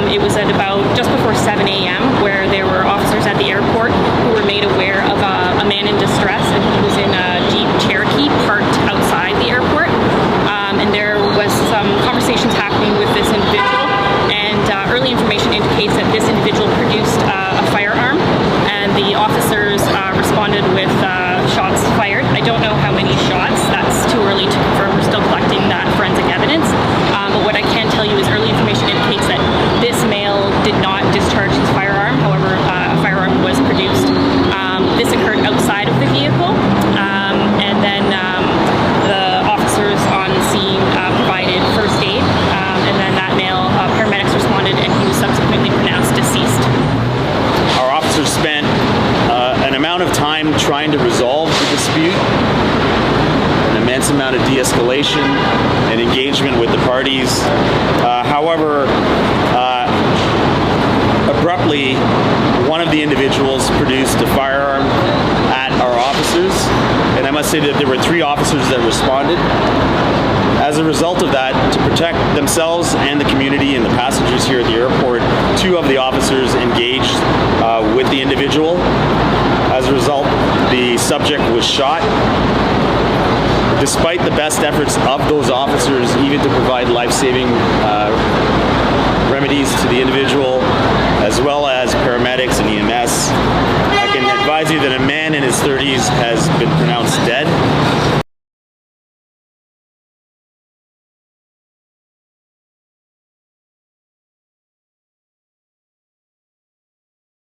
It was at about just before 7 a.m. where there were officers at the airport who were made aware of a man in distress, and he was in a Jeep Cherokee parked outside the airport. And there was some conversations happening with this individual, and early information indicates that this individual produced a firearm, and the officers responded with shots fired. I don't know how many shots. That's too early to confirm. We're still collecting that forensic evidence. But what I can tell you is early information indicates that this male did not discharge his firearm. However, a firearm was produced. This occurred outside of the vehicle, and then the officers on scene provided first aid, and then that male, paramedics responded, and he was subsequently pronounced deceased. Our officers spent an amount of time trying to resolve the dispute, an immense amount of de-escalation and engagement with the parties. However, abruptly, one of the individuals produced a firearm at our officers, and I must say that there were 3 officers that responded. As a result of that, to protect themselves and the community and the passengers here at the airport, 2 of the officers engaged with the individual. As a result, the subject was shot. Despite the best efforts of those officers, even to provide life-saving remedies to the individual, as well as paramedics and EMS, I can advise you that a man in his 30s has been pronounced dead.